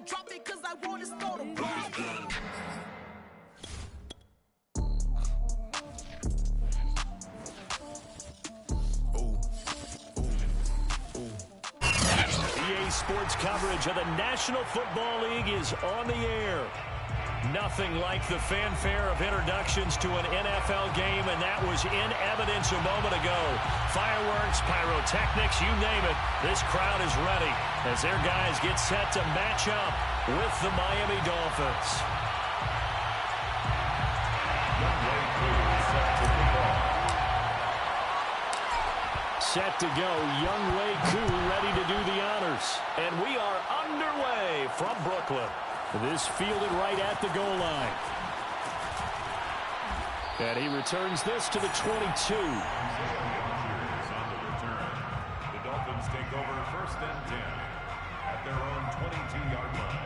drop it cause I want to start a block. EA Sports coverage of the National Football League is on the air. Nothing like the fanfare of introductions to an NFL game, and that was in evidence a moment ago. Fireworks, pyrotechnics, you name it. This crowd is ready as their guys get set to match up with the Miami Dolphins. Set to go, Young Wei Koo ready to do the honors. And we are underway from Brooklyn. This fielded right at the goal line. And he returns this to the 22. On the return, the Dolphins take over 1st and 10 at their own 22-yard line.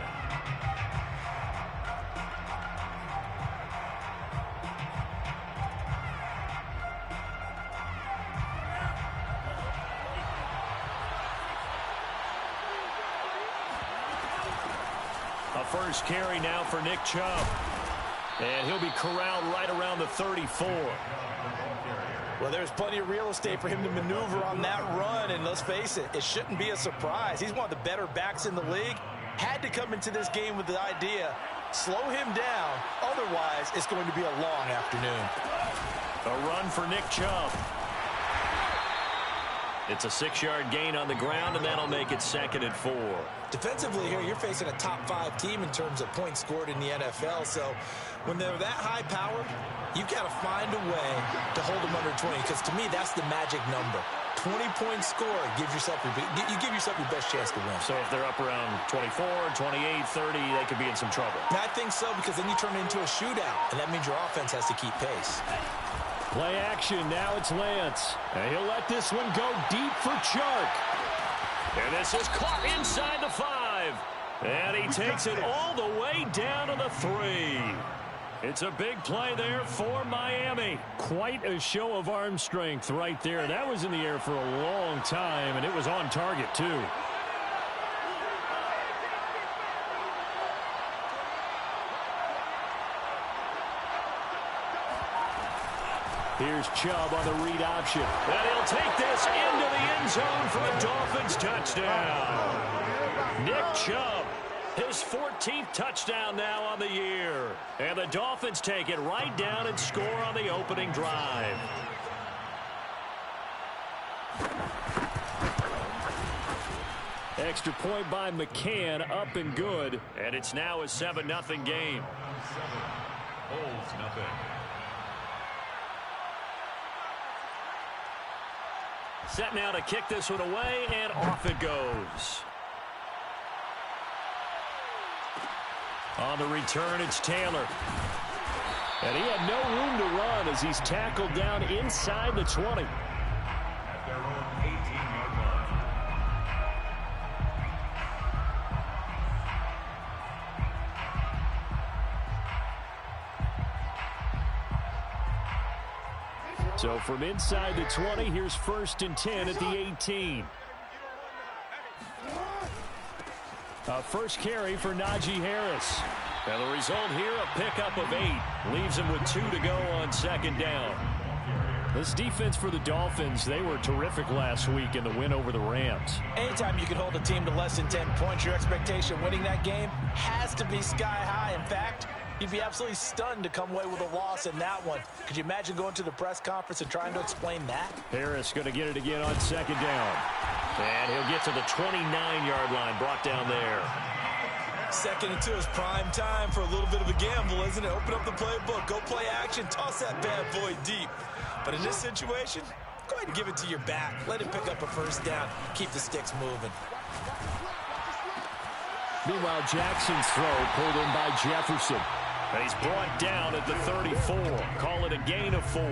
A first carry now for Nick Chubb. And he'll be corralled right around the 34. Well, there's plenty of real estate for him to maneuver on that run, and let's face it, it shouldn't be a surprise. He's one of the better backs in the league. Had to come into this game with the idea, slow him down, otherwise it's going to be a long afternoon. A run for Nick Chubb. It's a 6-yard gain on the ground, and that'll make it 2nd and 4. Defensively here, you're facing a top-5 team in terms of points scored in the NFL, so when they're that high-powered, you've got to find a way to hold them under 20, because to me, that's the magic number. 20-point score gives yourself you give yourself your best chance to win. So if they're up around 24, 28, 30, they could be in some trouble. And I think so, because then you turn it into a shootout, and that means your offense has to keep pace. Play action, now it's Lance. And he'll let this one go deep for Chark. And this is caught inside the 5. And he takes it all the way down to the 3. It's a big play there for Miami. Quite a show of arm strength right there. That was in the air for a long time, and it was on target too. Here's Chubb on the read option. And he'll take this into the end zone for a Dolphins touchdown. Nick Chubb, his 14th touchdown now on the year. And the Dolphins take it right down and score on the opening drive. Extra point by McCann, up and good. And it's now a 7-0 game. 7 holds nothing. Set now to kick this one away, and off it goes. On the return, it's Taylor. And he had no room to run as he's tackled down inside the 20. At their own 18-yard line. So from inside the 20, here's 1st and 10 at the 18. A first carry for Najee Harris. And the result here, a pickup of 8. Leaves him with 2 to go on 2nd down. This defense for the Dolphins, they were terrific last week in the win over the Rams. Anytime you can hold a team to less than 10 points, your expectation winning that game has to be sky high. In fact, you'd be absolutely stunned to come away with a loss in that one. Could you imagine going to the press conference and trying to explain that? Harris going to get it again on 2nd down. And he'll get to the 29-yard line, brought down there. 2nd and 2 is prime time for a little bit of a gamble, isn't it? Open up the playbook, go play action, toss that bad boy deep. But in this situation, go ahead and give it to your back. Let him pick up a 1st down. Keep the sticks moving. Meanwhile, Jackson's throw pulled in by Jefferson. And he's brought down at the 34. Call it a gain of 4.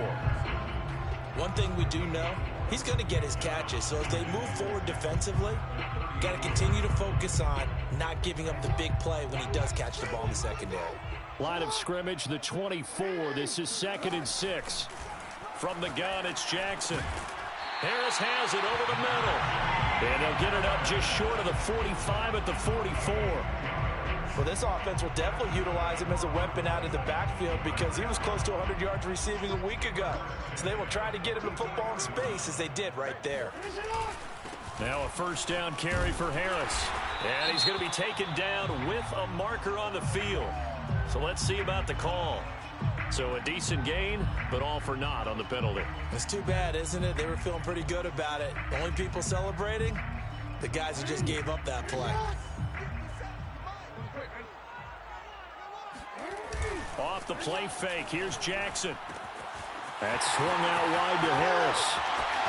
One thing we do know, he's going to get his catches. So as they move forward defensively, got to continue to focus on not giving up the big play when he does catch the ball in the secondary. Line of scrimmage, the 24. This is 2nd and 6. From the gun, it's Jackson. Harris has it over the middle. And they'll get it up just short of the 45 at the 44. Well, this offense will definitely utilize him as a weapon out of the backfield because he was close to 100 yards receiving a week ago. So they will try to get him the football in space as they did right there. Now a first down carry for Harris. And he's going to be taken down with a marker on the field. So let's see about the call. So a decent gain, but all for naught on the penalty. It's too bad, isn't it? They were feeling pretty good about it. The only people celebrating, the guys who just gave up that play. Off the play fake, here's Jackson. That's swung out wide to Harris.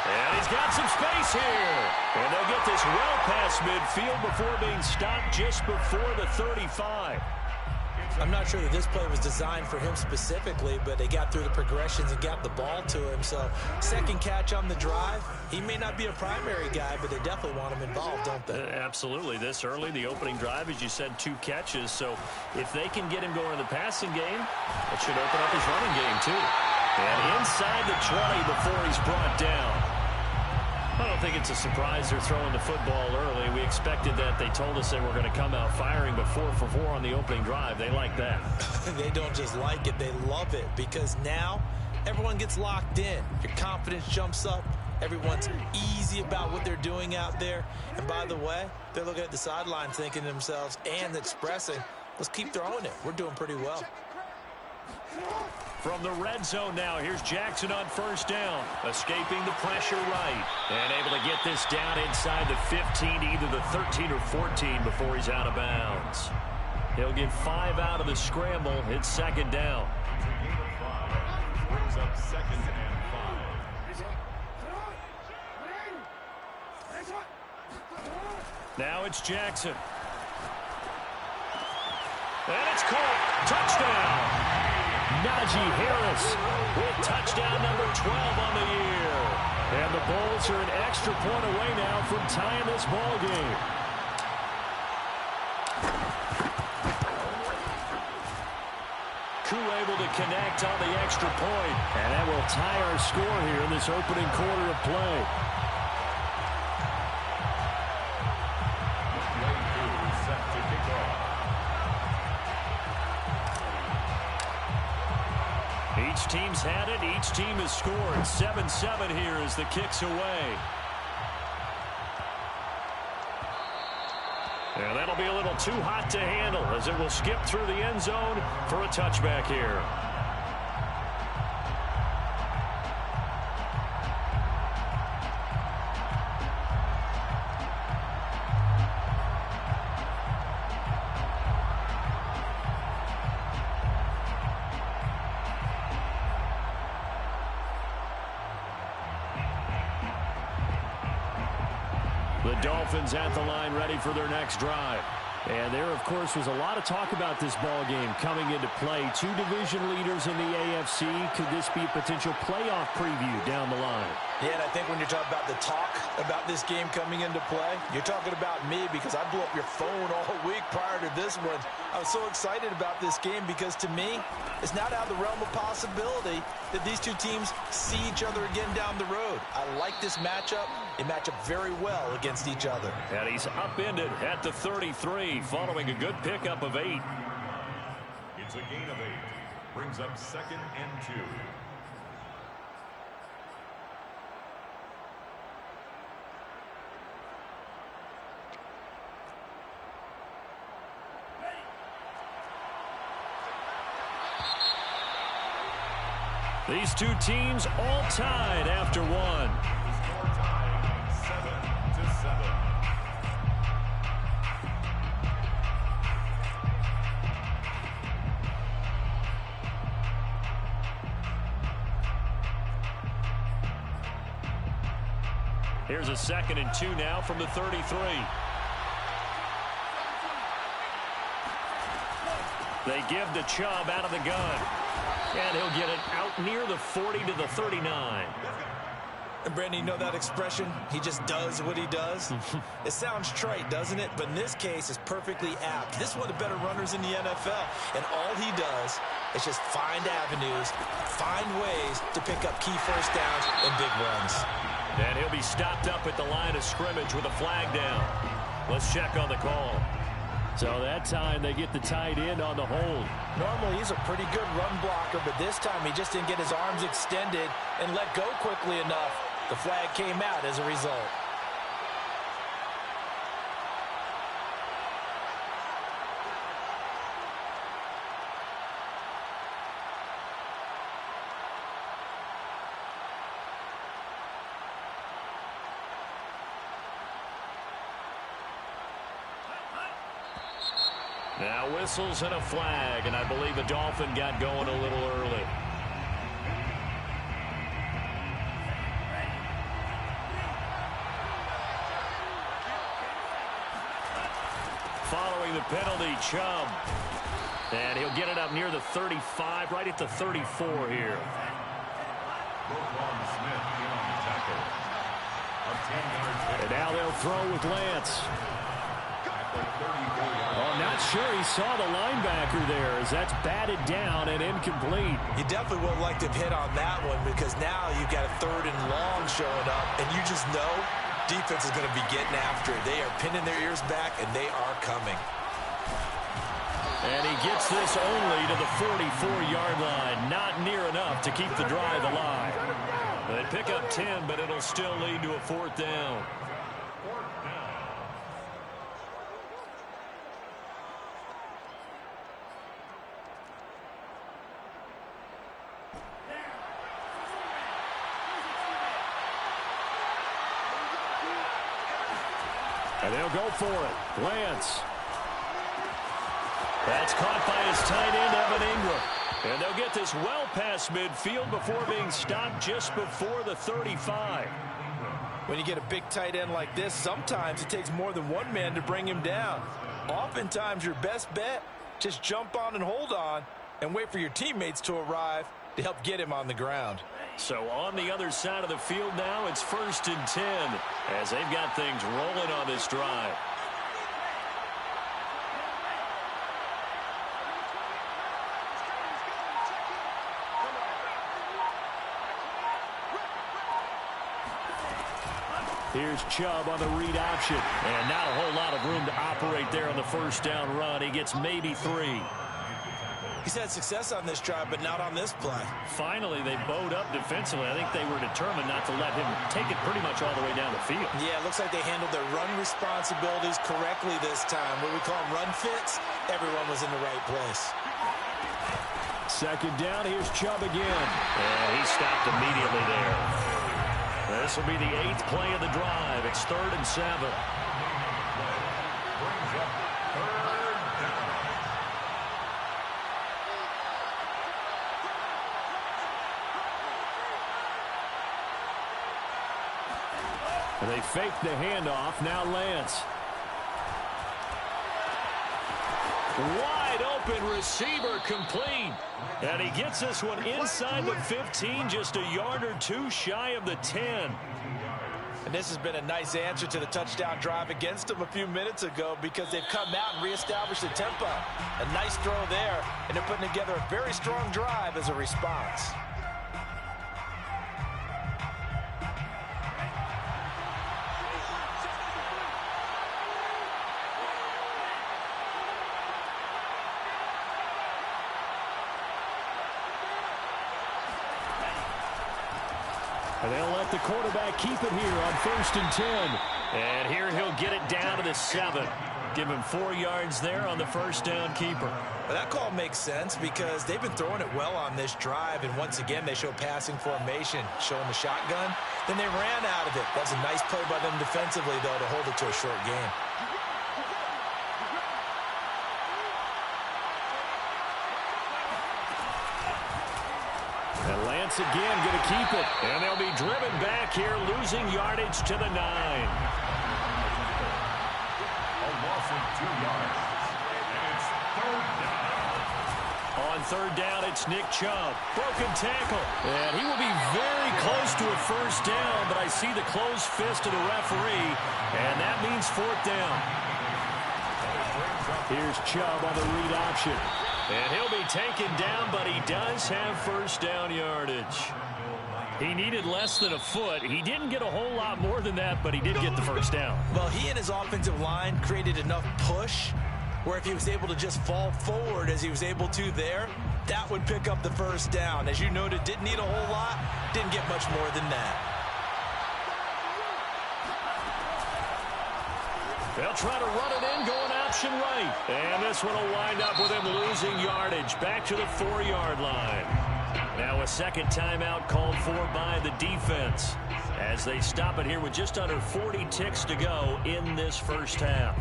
And he's got some space here. And they'll get this well past midfield before being stopped just before the 35. I'm not sure that this play was designed for him specifically, but they got through the progressions and got the ball to him. So second catch on the drive. He may not be a primary guy, but they definitely want him involved, don't they? Absolutely. This early, the opening drive, as you said, 2 catches. So if they can get him going in the passing game, it should open up his running game too. And inside the 20 before he's brought down. I don't think it's a surprise they're throwing the football early. We expected that. They told us they were going to come out firing, but 4 for 4 on the opening drive. They like that. They don't just like it. They love it because now everyone gets locked in. Your confidence jumps up. Everyone's easy about what they're doing out there. And by the way, they're looking at the sidelines thinking to themselves and expressing, let's keep throwing it. We're doing pretty well. From the red zone now, here's Jackson on first down. Escaping the pressure right. And able to get this down inside the 15, either the 13 or 14 before he's out of bounds. He'll get 5 out of the scramble. It's second down. Brings up second and 5. Now it's Jackson. And it's caught. Touchdown. Najee Harris with touchdown number 12 on the year. And the Bulls are an extra point away now from tying this ball game. Koo able to connect on the extra point. And that will tie our score here in this opening quarter of play. Each team's had it. Each team has scored. 7-7 here as the kick's away. And that'll be a little too hot to handle as it will skip through the end zone for a touchback here. The Dolphins at the line ready for their next drive. And there, of course, was a lot of talk about this ball game coming into play. 2 division leaders in the AFC. Could this be a potential playoff preview down the line? Yeah, and I think when you're talking about the talk about this game coming into play, you're talking about me because I blew up your phone all week prior to this one. I was so excited about this game because to me, it's not out of the realm of possibility that these 2 teams see each other again down the road. I like this matchup. They match up very well against each other. And he's upended at the 33 following a good pickup of 8. It's a gain of 8. Brings up second and 2. These 2 teams all tied after 1. Score tied 7-7. Here's a 2nd and 2 now from the 33. They give to Chubb out of the gun. And he'll get it out near the 40 to the 39. And Brandon, you know that expression? He just does what he does. It sounds trite, doesn't it? But in this case, it's perfectly apt. This is one of the better runners in the NFL. And all he does is just find avenues, find ways to pick up key first downs and big runs. And he'll be stopped up at the line of scrimmage with a flag down. Let's check on the call. So that time they get the tight end on the hold. Normally he's a pretty good run blocker, but this time he just didn't get his arms extended and let go quickly enough. The flag came out as a result. Now whistles and a flag, and I believe the Dolphin got going a little early. Following the penalty, Chubb. And he'll get it up near the 35, right at the 34 here. And now they'll throw with Lance. Oh, not sure he saw the linebacker there as that's batted down and incomplete. You definitely would like to hit on that one because now you've got a 3rd and long showing up, and you just know defense is going to be getting after it. They are pinning their ears back, and they are coming. And he gets this only to the 44-yard line. Not near enough to keep the drive alive. They pick up 10, but it'll still lead to a 4th down. And they'll go for it. Lance. That's caught by his tight end, Evan Ingram. And they'll get this well past midfield before being stopped just before the 35. When you get a big tight end like this, sometimes it takes more than one man to bring him down. Oftentimes, your best bet, just jump on and hold on and wait for your teammates to arrive to help get him on the ground. So on the other side of the field now, it's 1st and 10 as they've got things rolling on this drive. Here's Chubb on the read option. And not a whole lot of room to operate there on the 1st down run. He gets maybe 3. He's had success on this drive, but not on this play. Finally, they bowed up defensively. I think they were determined not to let him take it pretty much all the way down the field. Yeah, it looks like they handled their run responsibilities correctly this time. What we call them run fits, everyone was in the right place. 2nd down, here's Chubb again. And he stopped immediately there. This will be the 8th play of the drive. It's 3rd and 7. And they fake the handoff. Now Lance. Wide open receiver complete. And he gets this one inside the 15, just a yard or 2 shy of the 10. And this has been a nice answer to the touchdown drive against them a few minutes ago because they've come out and reestablished the tempo. A nice throw there, and they're putting together a very strong drive as a response. And they'll let the quarterback keep it here on 1st and 10. And here he'll get it down to the 7. Give him 4 yards there on the 1st down keeper. Well, that call makes sense because they've been throwing it well on this drive. And once again, they show passing formation, showing the shotgun. Then they ran out of it. That's a nice play by them defensively, though, to hold it to a short game. And Lance again going to keep it. And they'll be driven back here, losing yardage to the 9. A loss of 2 yards. And it's 3rd down. On 3rd down, it's Nick Chubb. Broken tackle. And he will be very close to a 1st down, but I see the closed fist of the referee, and that means 4th down. Here's Chubb on the read option. And he'll be taken down, but he does have 1st down yardage. He needed less than a foot. He didn't get a whole lot more than that, but he did get the 1st down. Well, he and his offensive line created enough push where if he was able to just fall forward as he was able to there, that would pick up the first down. As you noted, didn't need a whole lot, didn't get much more than that. They'll try to run it in, going option right. And this one will wind up with him losing yardage back to the 4-yard line. Now a second timeout called for by the defense as they stop it here with just under 40 ticks to go in this first half.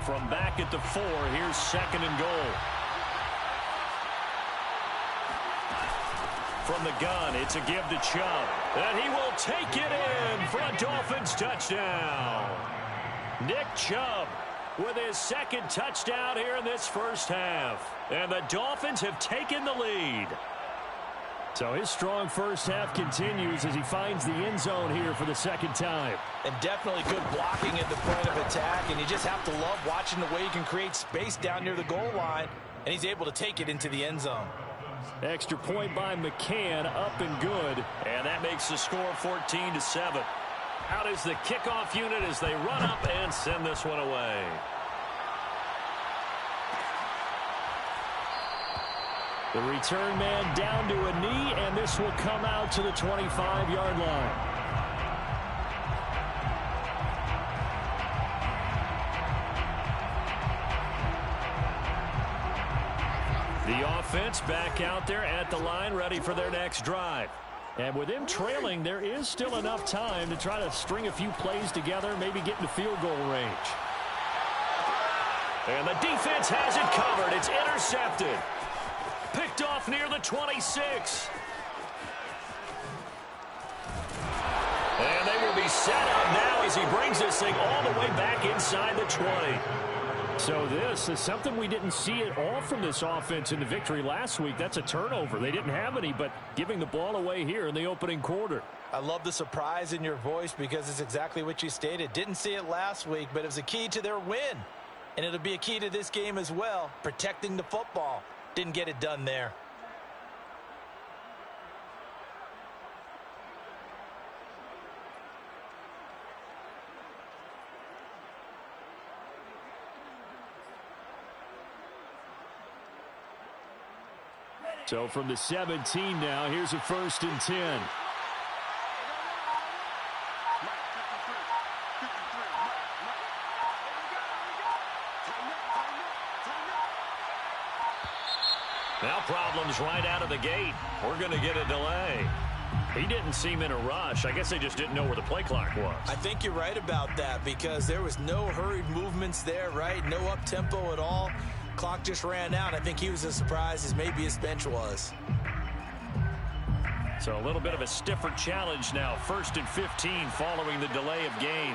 From back at the 4, here's second and goal. From the gun, it's a give to Chubb. And he will take it in for a Dolphins touchdown. Nick Chubb with his second touchdown here in this first half. And the Dolphins have taken the lead. So his strong first half continues as he finds the end zone here for the second time. And definitely good blocking at the point of attack. And you just have to love watching the way he can create space down near the goal line. And he's able to take it into the end zone. Extra point by McCann, up and good. And that makes the score 14-7. Out is the kickoff unit as they run up and send this one away. The return man down to a knee, and this will come out to the 25-yard line. The offense back out there at the line, ready for their next drive. And with him trailing, there is still enough time to try to string a few plays together, maybe get into field goal range. And the defense has it covered. It's intercepted. Picked off near the 26. And they will be set up now as he brings this thing all the way back inside the 20. So this is something we didn't see at all from this offense in the victory last week. That's a turnover. They didn't have any, but giving the ball away here in the opening quarter. I love the surprise in your voice because it's exactly what you stated. Didn't see it last week, but it was a key to their win. And it'll be a key to this game as well, protecting the football. Didn't get it done there. So from the 17 now, here's a 1st and 10. Now problems right out of the gate. We're going to get a delay. He didn't seem in a rush. I guess they just didn't know where the play clock was. I think you're right about that because there was no hurried movements there, right? No up-tempo at all. Clock just ran out. I think he was as surprised as maybe his bench was. So a little bit of a stiffer challenge now. 1st and 15 following the delay of game.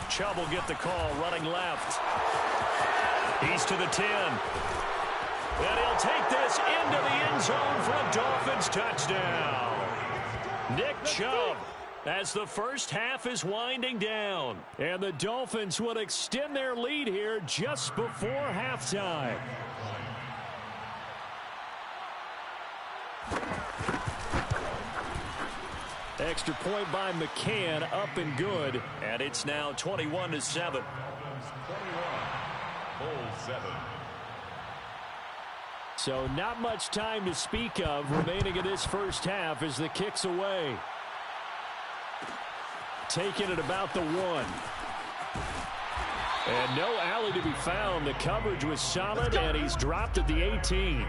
Chubb will get the call running left. He's to the 10. And he'll take this into the end zone for a Dolphins touchdown. Nick Chubb, as the first half is winding down. And the Dolphins will extend their lead here just before halftime. Extra point by McCann, up and good. And it's now 21-7. 21, Bull 7. So not much time to speak of remaining in this first half as the kick's away. Taken at about the 1. And no alley to be found. The coverage was solid, and he's dropped at the 18.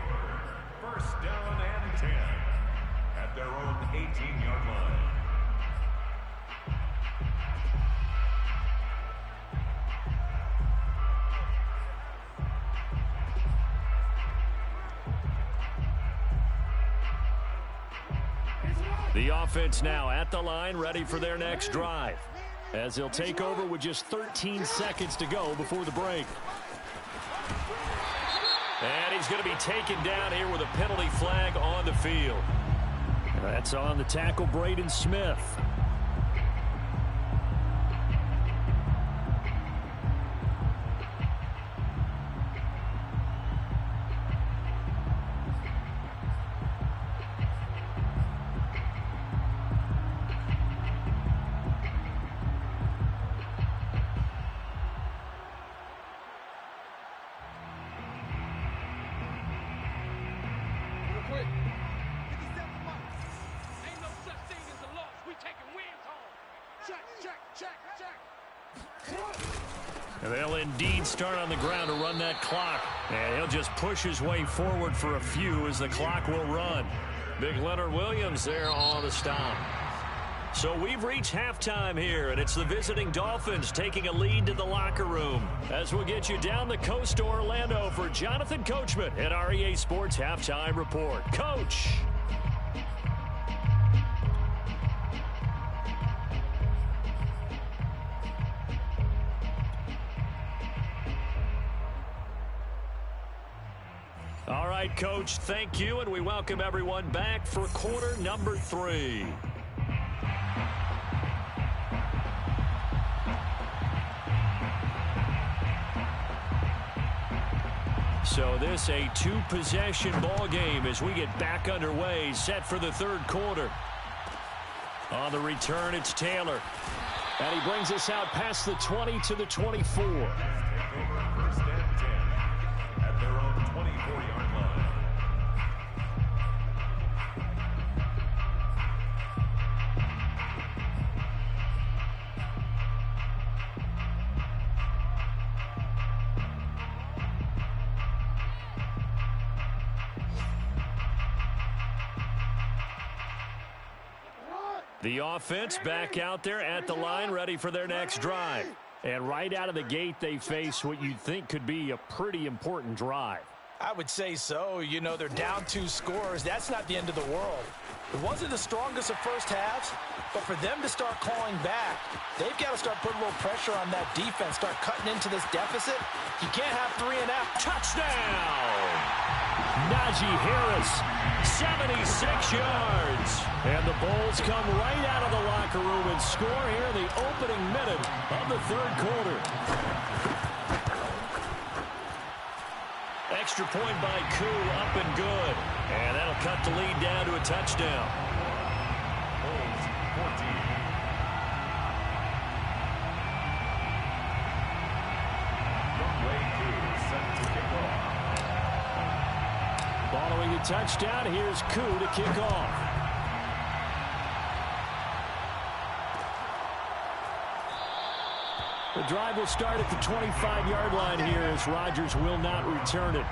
First down and 10 at their own 18-yard line. The offense now at the line, ready for their next drive, as they'll take over with just 13 seconds to go before the break. And he's going to be taken down here with a penalty flag on the field. That's on the tackle, Braden Smith. And they'll indeed start on the ground to run that clock. And he'll just push his way forward for a few as the clock will run. Big Leonard Williams there on the stop. So we've reached halftime here, and it's the visiting Dolphins taking a lead to the locker room. As we'll get you down the coast to Orlando for Jonathan Coachman at REA Sports Halftime Report. Coach. All right, Coach, thank you, and we welcome everyone back for quarter number 3. So this a two-possession ball game as we get back underway, set for the third quarter. On the return, it's Taylor. And he brings us out past the 20 to the 24. Take over first and 10 at their own 24-yard line. The offense back out there at the line, ready for their next drive. And right out of the gate, they face what you'd think could be a pretty important drive. I would say so. You know, they're down 2 scores. That's not the end of the world. It wasn't the strongest of first halves, but for them to start clawing back, they've got to start putting a little pressure on that defense, start cutting into this deficit. You can't have 3 and out. Touchdown! Najee Harris, 76 yards. And the Bulls come right out of the locker room and score here in the opening minute of the third quarter. Extra point by Koo, up and good. And that'll cut the lead down to a touchdown. Bulls 14. Set to kick off. Following the touchdown, here's Koo to kick off. The drive will start at the 25-yard line here as Rodgers will not return it.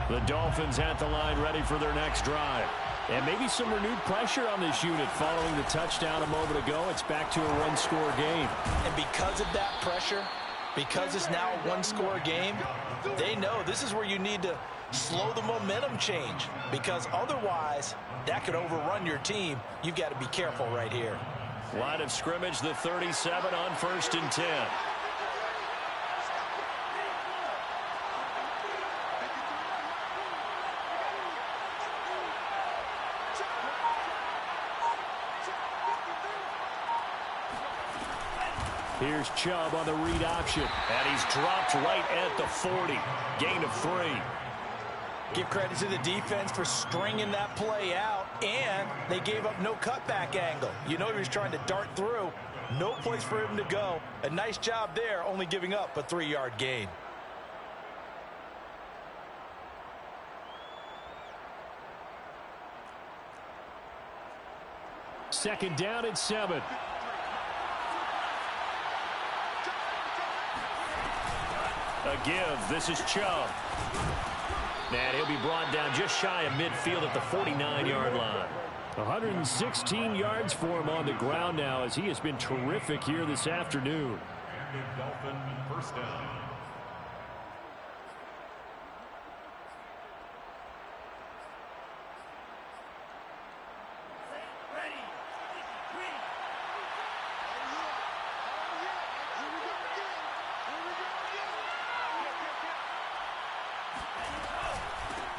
The Dolphins at the line ready for their next drive. And maybe some renewed pressure on this unit following the touchdown a moment ago. It's back to a one-score game. And because of that pressure, because it's now a one-score game, they know this is where you need to slow the momentum change, because otherwise that could overrun your team. You've got to be careful right here. Line of scrimmage, the 37 on 1st and 10. Here's Chubb on the read option. And he's dropped right at the 40. Gain of 3. Give credit to the defense for stringing that play out, and they gave up no cutback angle. You know he was trying to dart through. No place for him to go. A nice job there, only giving up a 3-yard gain. Second down and 7. A give. This is Chubb. And he'll be brought down just shy of midfield at the 49-yard line. 116 yards for him on the ground now as he has been terrific here this afternoon. Dolphin first down.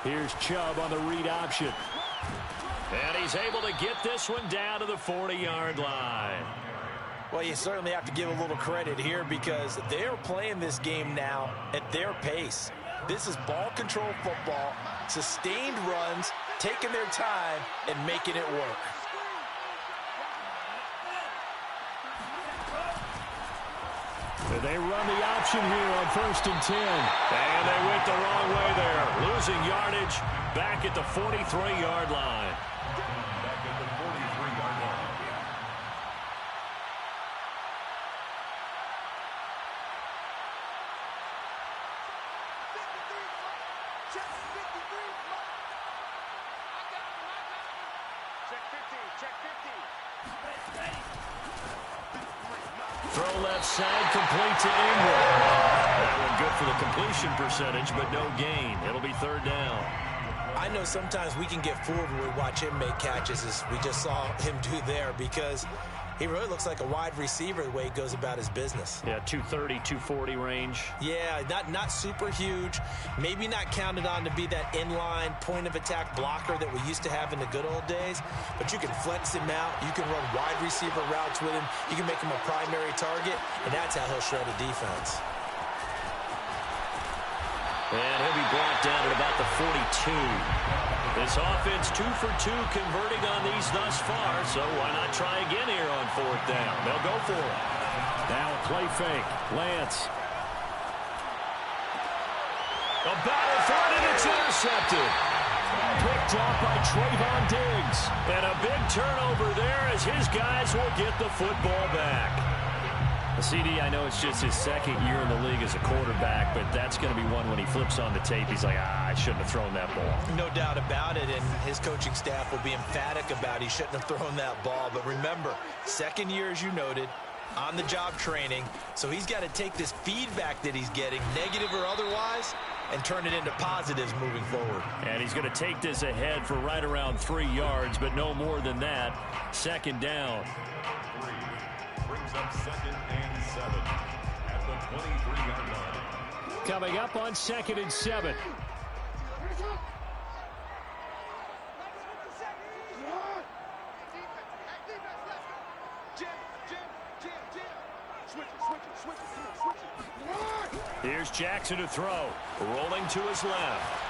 Here's Chubb on the read option. And he's able to get this one down to the 40-yard line. Well, you certainly have to give a little credit here because they're playing this game now at their pace. This is ball control football, sustained runs, taking their time, and making it work. They run the option here on 1st and 10. And they went the wrong way there. Losing yardage back at the 43-yard line. Back at the 43-yard line. Throw left side, complete to Ingram. That one good for the completion percentage, but no gain. It'll be 3rd down. I know sometimes we can get fooled when we watch him make catches, as we just saw him do there, because he really looks like a wide receiver the way he goes about his business. Yeah, 230, 240 range. Yeah, not super huge. Maybe not counted on to be that inline point-of-attack blocker that we used to have in the good old days, but you can flex him out. You can run wide receiver routes with him. You can make him a primary target, and that's how he'll shred a defense. And he'll be brought down at about the 42. This offense 2 for 2 converting on these thus far, so why not try again here on 4th down? They'll go for it. Now a play fake. Lance. A battle for it, and it's intercepted. Picked off by Trayvon Diggs. And a big turnover there as his guys will get the football back. CD, I know it's just his 2nd year in the league as a quarterback, but that's going to be one when he flips on the tape. He's like, I shouldn't have thrown that ball. No doubt about it, and his coaching staff will be emphatic about he shouldn't have thrown that ball. But remember, 2nd year, as you noted, on-the-job training, so he's got to take this feedback that he's getting, negative or otherwise, and turn it into positives moving forward. And he's going to take this ahead for right around 3 yards, but no more than that. 2nd down. Brings up 2nd and 7 at the 23-yard line. Coming up on 2nd and 7. Here's Jackson to throw. Rolling to his left.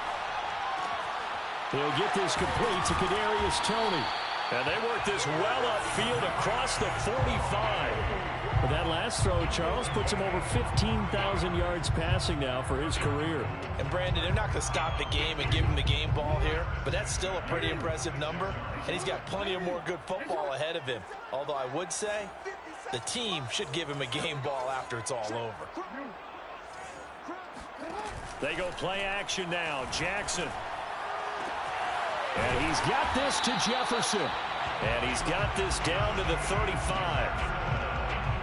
He'll get this complete to Kadarius Toney. And they work this well upfield across the 45. But that last throw, Charles, puts him over 15,000 yards passing now for his career. And Brandon, they're not going to stop the game and give him the game ball here, but that's still a pretty impressive number. And he's got plenty of more good football ahead of him. Although I would say the team should give him a game ball after it's all over. They go play action now. Jackson. And he's got this to Jefferson. And he's got this down to the 35.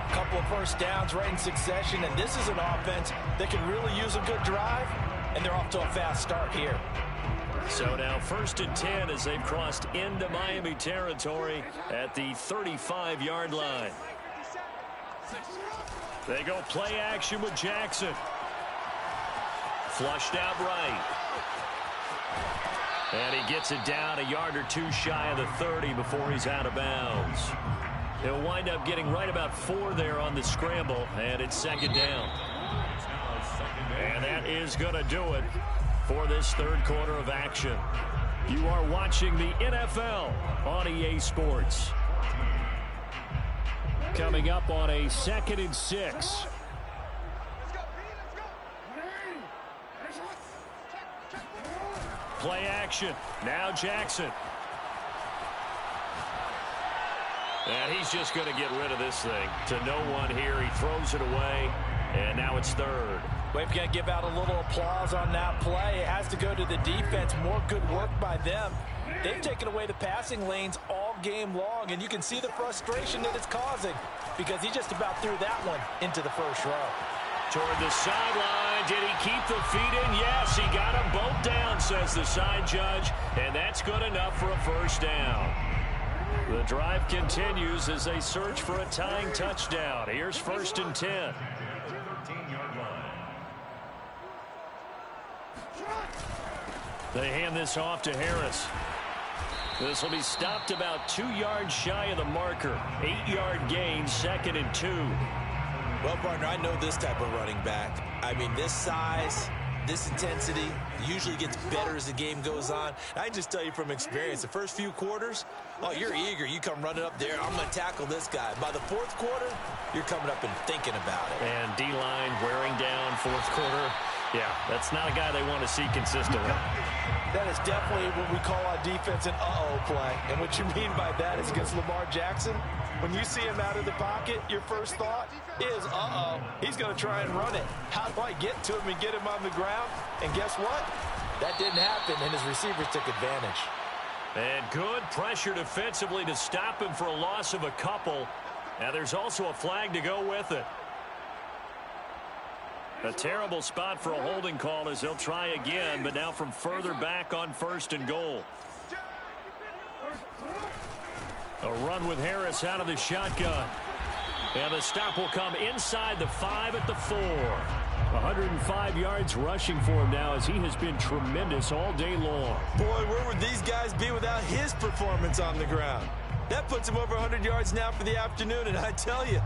A couple of first downs right in succession, and this is an offense that can really use a good drive, and they're off to a fast start here. So now 1st and 10 as they've crossed into Miami territory at the 35-yard line. They go play action with Jackson. Flushed out right. And he gets it down a yard or two shy of the 30 before he's out of bounds. He'll wind up getting right about 4 there on the scramble, and it's 2nd down. And that is going to do it for this 3rd quarter of action. You are watching the NFL on EA Sports. Coming up on a 2nd and 6. Play action. Now Jackson. And he's just going to get rid of this thing. To no one here. He throws it away. And now it's 3rd. We've got to give out a little applause on that play. It has to go to the defense. More good work by them. They've taken away the passing lanes all game long. And you can see the frustration that it's causing, because he just about threw that one into the first row. Toward the sideline. Did he keep the feet in? Yes, he got them both down, says the side judge. And that's good enough for a first down. The drive continues as they search for a tying touchdown. Here's 1st and 10. 13-yard line. They hand this off to Harris. This will be stopped about 2 yards shy of the marker. 8-yard gain, 2nd and 2. Well, partner, I know this type of running back. I mean, this size, this intensity usually gets better as the game goes on. I can just tell you from experience, the first few quarters, oh, you're eager. You come running up there, I'm going to tackle this guy. By the fourth quarter, you're coming up and thinking about it. And D-line wearing down fourth quarter. Yeah, that's not a guy they want to see consistently. That is definitely what we call on defense an uh-oh play. And what you mean by that is against Lamar Jackson, when you see him out of the pocket, your first thought is, uh-oh, he's going to try and run it. How do I get to him and get him on the ground? And guess what? That didn't happen, and his receivers took advantage. And good pressure defensively to stop him for a loss of a couple. Now there's also a flag to go with it. A terrible spot for a holding call as they'll try again, but now from further back on 1st and goal. A run with Harris out of the shotgun. And the stop will come inside the 5 at the 4. 105 yards rushing for him now as he has been tremendous all day long. Boy, where would these guys be without his performance on the ground? That puts him over 100 yards now for the afternoon, and I tell you,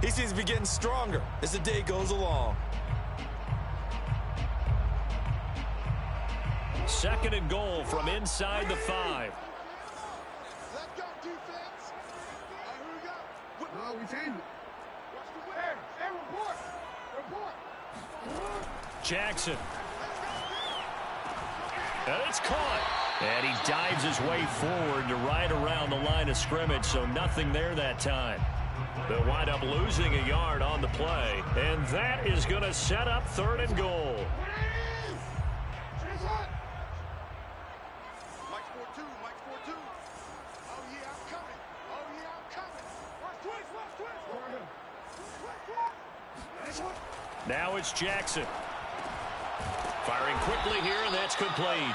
he seems to be getting stronger as the day goes along. 2nd and goal from inside the 5. Let's go, defense. Here we go. We changed it. Hey, report. Jackson. And it's caught. And he dives his way forward to right around the line of scrimmage, so nothing there that time. They'll wind up losing a yard on the play, and that is going to set up 3rd and goal. Now it's Jackson. Firing quickly here, and that's complete.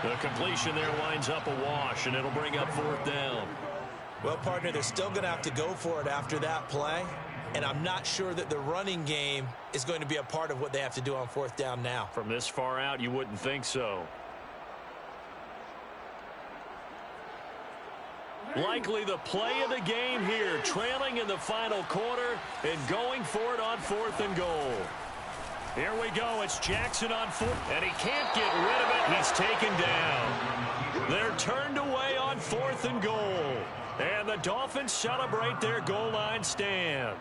The completion there winds up a wash, and it'll bring up 4th down. Well, partner, they're still going to have to go for it after that play, and I'm not sure that the running game is going to be a part of what they have to do on 4th down now. From this far out, you wouldn't think so. Likely the play of the game here, trailing in the final quarter and going for it on 4th and goal. Here we go. It's Jackson on 4th, and he can't get rid of it. He's taken down. They're turned away on 4th and goal, and the Dolphins celebrate their goal line stand.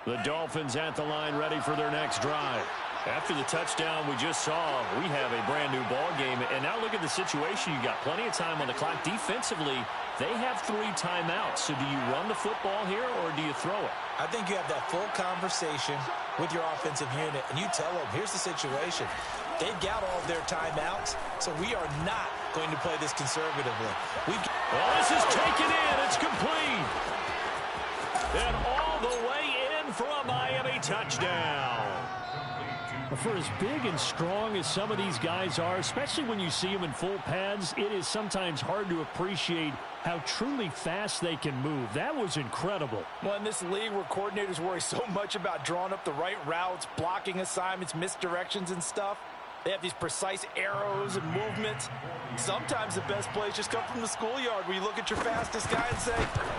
The Dolphins at the line ready for their next drive. After the touchdown we just saw, we have a brand new ball game. And now look at the situation. You got plenty of time on the clock. Defensively, they have 3 timeouts. So do you run the football here or do you throw it? I think you have that full conversation with your offensive unit, and you tell them, here's the situation. They've got all of their timeouts, so we are not going to play this conservatively. Well, this is taken in. It's complete. And all the way in for a Miami touchdown. For as big and strong as some of these guys are, especially when you see them in full pads, it is sometimes hard to appreciate how truly fast they can move. That was incredible. Well, in this league where coordinators worry so much about drawing up the right routes, blocking assignments, misdirections and stuff, they have these precise arrows and movements. Sometimes the best plays just come from the schoolyard where you look at your fastest guy and say,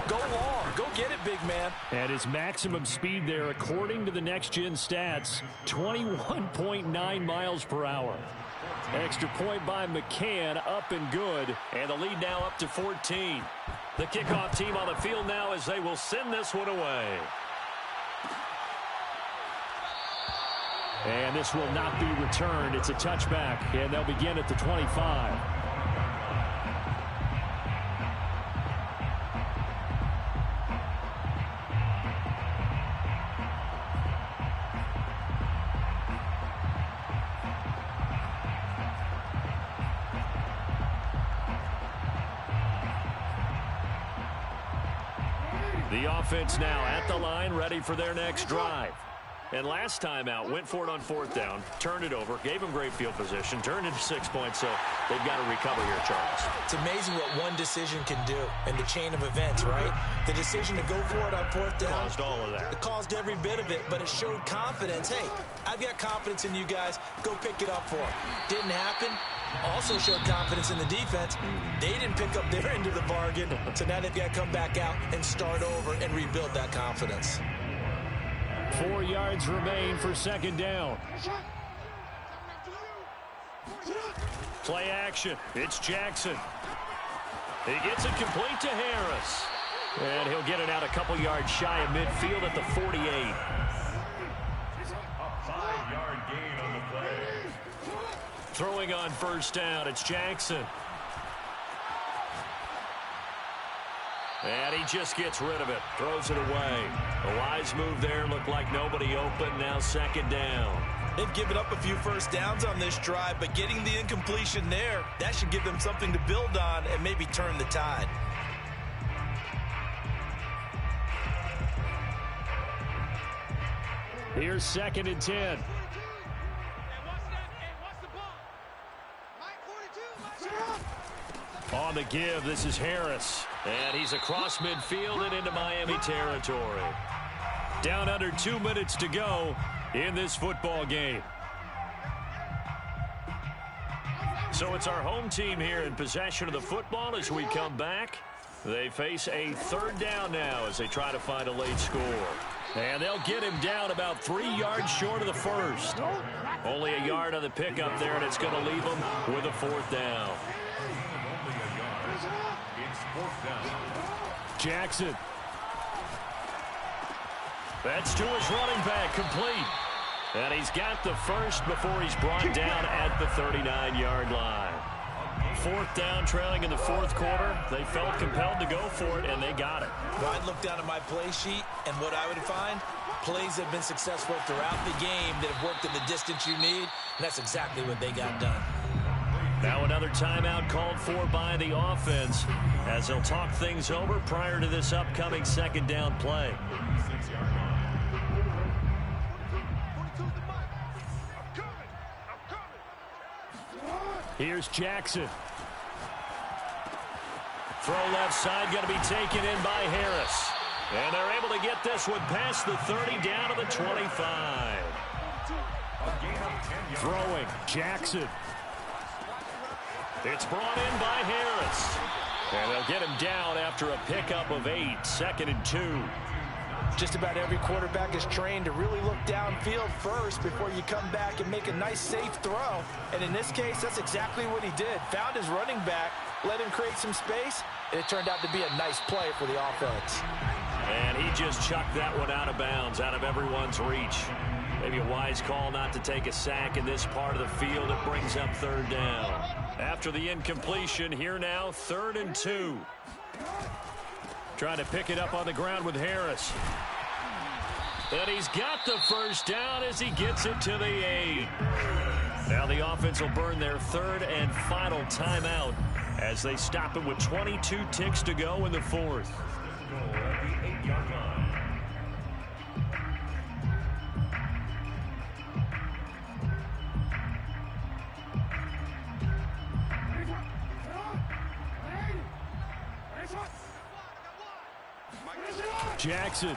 go long, go get it, big man. At his maximum speed there, according to the next-gen stats, 21.9 miles per hour. Extra point by McCann, up and good, and the lead now up to 14. The kickoff team on the field now as they will send this one away. And this will not be returned. It's a touchback, and they'll begin at the 25. The offense now at the line, ready for their next drive. And last time out, went for it on 4th down, turned it over, gave him great field position, turned into 6 points, so they've got to recover here, Charles. It's amazing what one decision can do in the chain of events, right? The decision to go for it on 4th down. Caused all of that. It caused every bit of it, but it showed confidence. Hey, I've got confidence in you guys. Go pick it up for them. Didn't happen. Also showed confidence in the defense. They didn't pick up their end of the bargain, so now they've got to come back out and start over and rebuild that confidence. 4 yards remain for second down. Play action. It's Jackson. He gets it complete to Harris. And he'll get it out a couple yards shy of midfield at the 48. A 5-yard gain on the play. Throwing on first down, it's Jackson. And he just gets rid of it, throws it away. A wise move there, looked like nobody open, now second down. They've given up a few first downs on this drive, but getting the incompletion there, that should give them something to build on and maybe turn the tide. Here's second and 10. On the give, this is Harris. And he's across midfield and into Miami territory. Down under 2 minutes to go in this football game. So it's our home team here in possession of the football as we come back. They face a third down now as they try to find a late score. And they'll get him down about 3 yards short of the first. Only a yard on the pickup there, and it's going to leave him with a fourth down. Only a yard. It's fourth down. Jackson. That's to his running back, complete. And he's got the first before he's brought down at the 39-yard line. Fourth down, trailing in the fourth quarter. They felt compelled to go for it, and they got it. Well, I'd look down at my play sheet, and what I would find, plays have been successful throughout the game that have worked in the distance you need, and that's exactly what they got done. Now another timeout called for by the offense as they'll talk things over prior to this upcoming second down play. 6-yard line. Here's Jackson. Throw left side, going to be taken in by Harris. And they're able to get this one past the 30 down to the 25. Throwing, Jackson. It's brought in by Harris. And they'll get him down after a pickup of 8, 2nd and 2. Just about every quarterback is trained to really look downfield first before you come back and make a nice, safe throw. And in this case, that's exactly what he did. Found his running back, let him create some space, and it turned out to be a nice play for the offense. And he just chucked that one out of bounds, out of everyone's reach. Maybe a wise call not to take a sack in this part of the field. It brings up third down. After the incompletion, here now, 3rd and 2. Trying to pick it up on the ground with Harris. And he's got the first down as he gets it to the 8. Now the offense will burn their 3rd and final timeout as they stop it with 22 ticks to go in the 4th. Goal at the 8-yard line. Jackson.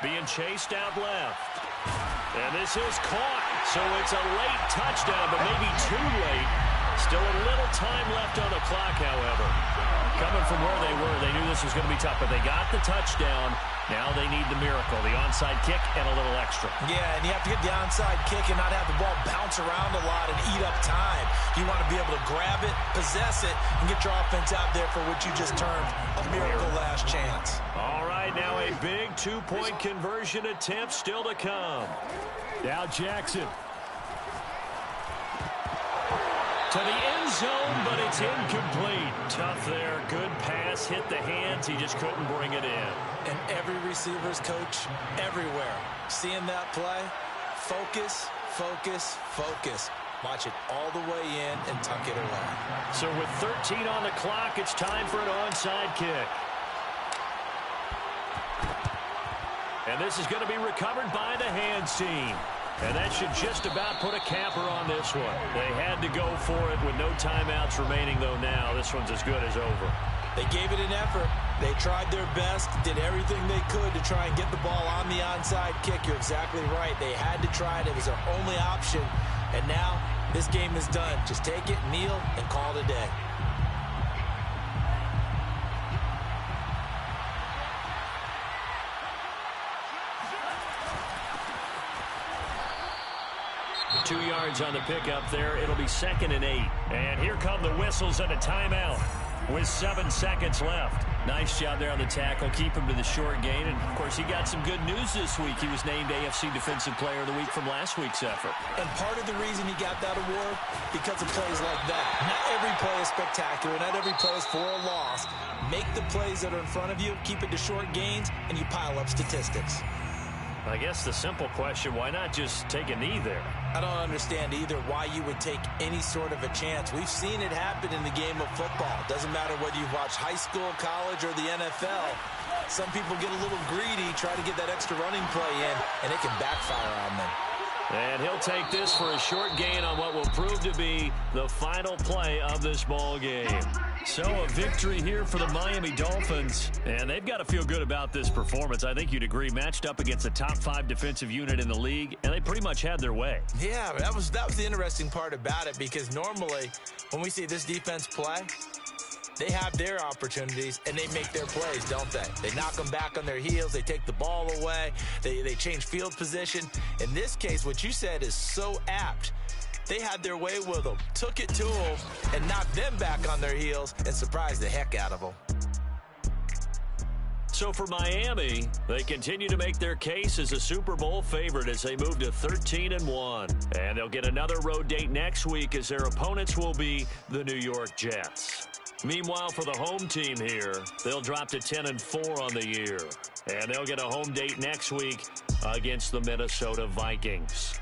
Being chased out left. And this is caught. So it's a late touchdown, but maybe too late. Still a little time left on the clock, however. Coming from where they were, they knew this was going to be tough, but they got the touchdown. Now they need the miracle, the onside kick and a little extra. Yeah, and you have to get the onside kick and not have the ball bounce around a lot and eat up time. You want to be able to grab it, possess it, and get your offense out there for what you just termed a miracle last chance. All right, now a big two-point conversion attempt still to come. Now Jackson. To the end zone, but it's incomplete. Tough there. Good pass. Hit the hands. He just couldn't bring it in. And every receiver's coach everywhere. Seeing that play, focus, focus, focus. Watch it all the way in and tuck it away. So with 13 on the clock, it's time for an onside kick. And this is going to be recovered by the hands team. And that should just about put a capper on this one. They had to go for it with no timeouts remaining, though now. This one's as good as over. They gave it an effort. They tried their best, did everything they could to try and get the ball on the onside kick. You're exactly right. They had to try it. It was their only option. And now this game is done. Just take it, kneel, and call it a day. Two yards on the pickup there. It'll be 2nd and 8. And here come the whistles and a timeout with 7 seconds left. Nice job there on the tackle. Keep him to the short gain. And, of course, he got some good news this week. He was named AFC Defensive Player of the Week from last week's effort. And part of the reason he got that award, because of plays like that. Not every play is spectacular. Not every play is for a loss. Make the plays that are in front of you, keep it to short gains, and you pile up statistics. I guess the simple question, why not just take a knee there? I don't understand either why you would take any sort of a chance. We've seen it happen in the game of football. Doesn't matter whether you watch high school, college, or the NFL. Some people get a little greedy, try to get that extra running play in, and it can backfire on them. And he'll take this for a short gain on what will prove to be the final play of this ball game. So a victory here for the Miami Dolphins. And they've got to feel good about this performance. I think you'd agree, matched up against a top 5 defensive unit in the league, and they pretty much had their way. Yeah, that was the interesting part about it, because normally when we see this defense play, they have their opportunities, and they make their plays, don't they? They knock them back on their heels. They take the ball away. They change field position. In this case, what you said is so apt. They had their way with them, took it to them, and knocked them back on their heels and surprised the heck out of them. So for Miami, they continue to make their case as a Super Bowl favorite as they move to 13-1. And they'll get another road date next week as their opponents will be the New York Jets. Meanwhile, for the home team here, they'll drop to 10-4 on the year. And they'll get a home date next week against the Minnesota Vikings.